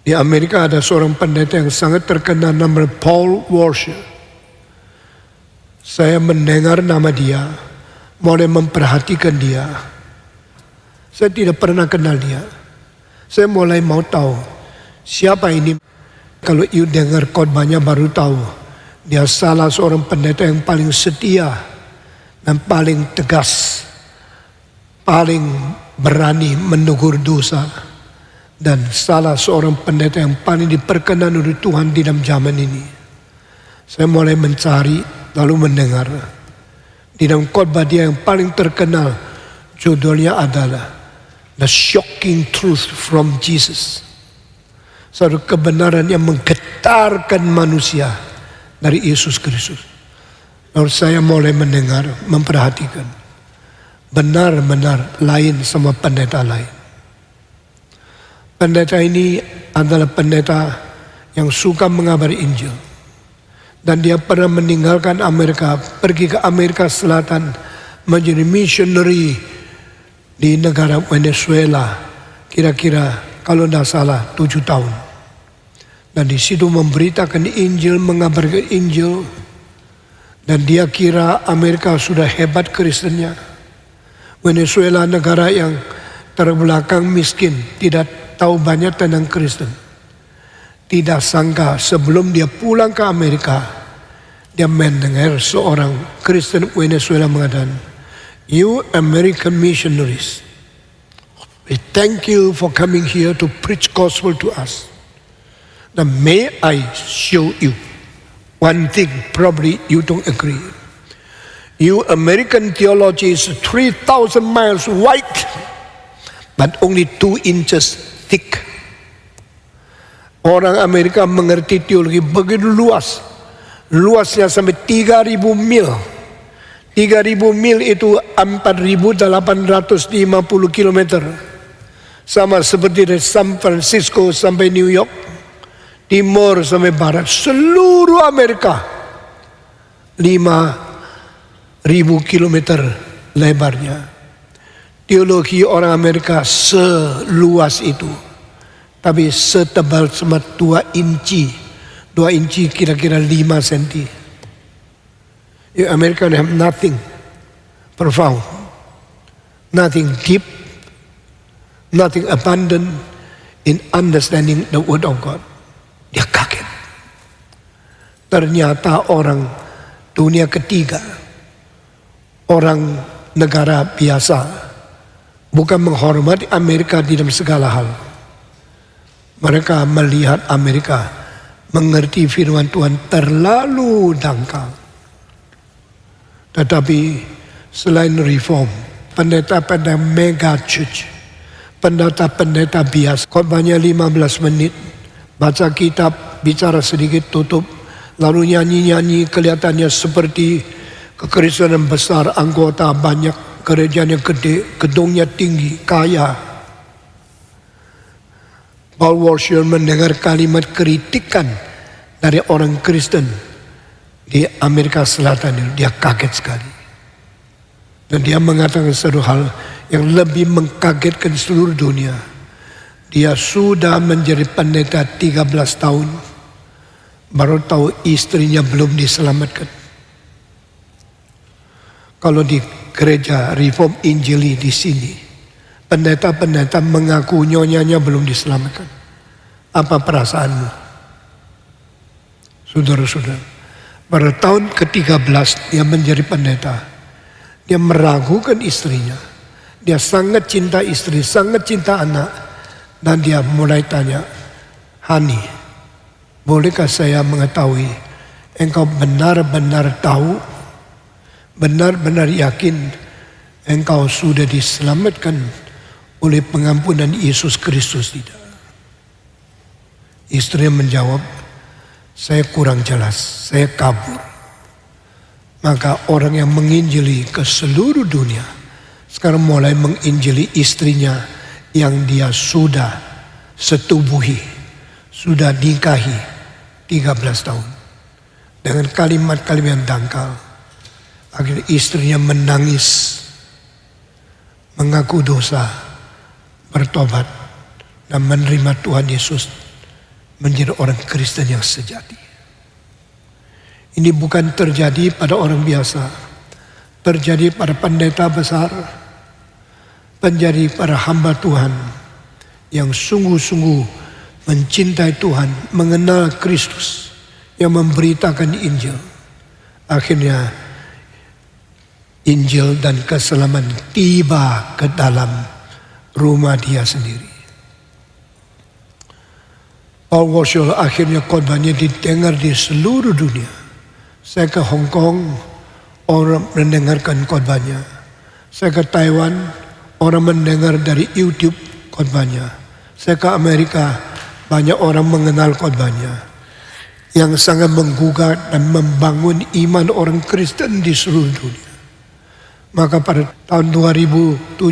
Di Amerika ada seorang pendeta yang sangat terkenal namanya Paul Washer. Saya mendengar nama dia, mulai memperhatikan dia. Saya tidak pernah kenal dia. Saya mulai mau tahu siapa ini. Kalau you dengar khotbahnya baru tahu dia salah seorang pendeta yang paling setia dan paling tegas, paling berani menegur dosa. Dan salah seorang pendeta yang paling diperkenan oleh Tuhan di dalam zaman ini. Saya mulai mencari lalu mendengar. Di dalam khotbah dia yang paling terkenal, judulnya adalah The Shocking Truth from Jesus. Satu kebenaran yang menggetarkan manusia dari Yesus Kristus. Lalu saya mulai mendengar, memperhatikan. Benar-benar lain sama pendeta lain. Pendeta ini adalah pendeta yang suka mengabari Injil. Dan dia pernah meninggalkan Amerika, pergi ke Amerika Selatan, menjadi missionary di negara Venezuela. Kira-kira kalau tidak salah 7 tahun. Dan di situ memberitakan Injil, mengabarkan Injil. Dan dia kira Amerika sudah hebat Kristennya. Venezuela negara yang terbelakang, miskin, tidak tahu banyak tentang Kristen. Tidak sangka sebelum dia pulang ke Amerika, dia mendengar seorang Kristen Venezuela mengatakan, "You American missionaries, we thank you for coming here to preach gospel to us. Now may I show you one thing probably you don't agree. You American theology is 3,000 miles wide, but only 2 inches thick." Orang Amerika mengerti teologi begitu luas. Luasnya sampai 3.000 mil. 3.000 mil itu 4.850 kilometer. Sama seperti dari San Francisco sampai New York. Timur sampai barat. Seluruh Amerika. 5.000 kilometer lebarnya. Teologi orang Amerika seluas itu. Tapi setebal cuma 2 inci. 2 inci kira-kira 5 senti. Amerika have nothing profound. Nothing deep. Nothing abundant in understanding the word of God. Dia kaget. Ternyata orang dunia ketiga. Orang negara biasa. Bukan menghormati Amerika di dalam segala hal. Mereka melihat Amerika mengerti firman Tuhan terlalu dangkal. Tetapi selain reform, pendeta-pendeta mega church, pendeta-pendeta biasa, khotbahnya 15 menit, baca kitab, bicara sedikit, tutup, lalu nyanyi-nyanyi, kelihatannya seperti kekristenan besar, anggota banyak, gerejanya gede, gedungnya tinggi, kaya. Paul Washer mendengar kalimat kritikan dari orang Kristen di Amerika Selatan itu. Dia kaget sekali. Dan dia mengatakan satu hal yang lebih mengkagetkan seluruh dunia. Dia sudah menjadi pendeta 13 tahun. Baru tahu istrinya belum diselamatkan. Kalau di gereja Reform Injili di sini, pendeta-pendeta mengaku nyonyanya belum diselamatkan. Apa perasaanmu? Saudara-saudara, pada tahun ke-13 dia menjadi pendeta. Dia meragukan istrinya. Dia sangat cinta istri, sangat cinta anak. Dan dia mulai tanya, "Hani, bolehkah saya mengetahui engkau benar-benar tahu, benar-benar yakin engkau sudah diselamatkan oleh pengampunan Yesus Kristus tidak?" Istrinya menjawab, "Saya kurang jelas, saya kabur." Maka orang yang menginjili ke seluruh dunia sekarang mulai menginjili istrinya yang dia sudah setubuhi, sudah nikahi 13 tahun. Dengan kalimat-kalimat yang dangkal. Akhirnya istrinya menangis, mengaku dosa, bertobat, dan menerima Tuhan Yesus menjadi orang Kristen yang sejati. Ini bukan terjadi pada orang biasa, terjadi pada pendeta besar, menjadi para hamba Tuhan yang sungguh-sungguh mencintai Tuhan, mengenal Kristus, yang memberitakan Injil. Akhirnya Injil dan keselamatan tiba ke dalam rumah dia sendiri. Paul Washoe akhirnya khotbahnya didengar di seluruh dunia. Saya ke Hong Kong, orang mendengarkan khotbahnya. Saya ke Taiwan, orang mendengar dari YouTube khotbahnya. Saya ke Amerika, banyak orang mengenal khotbahnya. Yang sangat menggugat dan membangun iman orang Kristen di seluruh dunia. Maka pada tahun 2017,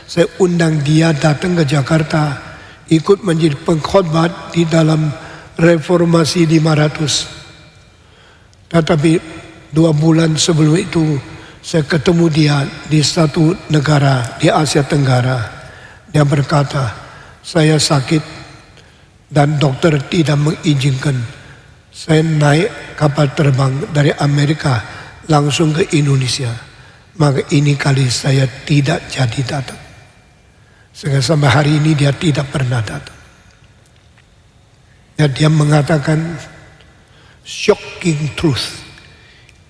saya undang dia datang ke Jakarta, ikut menjadi pengkhotbah di dalam Reformasi 500. Tetapi 2 bulan sebelum itu saya ketemu dia di satu negara di Asia Tenggara. Dia berkata, saya sakit dan dokter tidak mengizinkan saya naik kapal terbang dari Amerika langsung ke Indonesia. Maka ini kali saya tidak jadi datang. Sehingga sampai hari ini dia tidak pernah datang. Dan dia mengatakan, shocking truth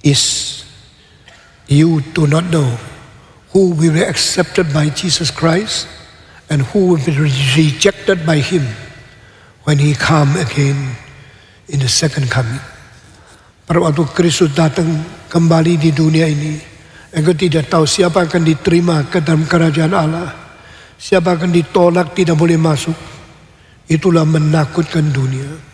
is you do not know who will be accepted by Jesus Christ and who will be rejected by Him when He come again in the second coming. Pada waktu Kristus datang kembali di dunia ini, engkau tidak tahu siapa akan diterima ke dalam kerajaan Allah, siapa akan ditolak tidak boleh masuk. Itulah menakutkan dunia.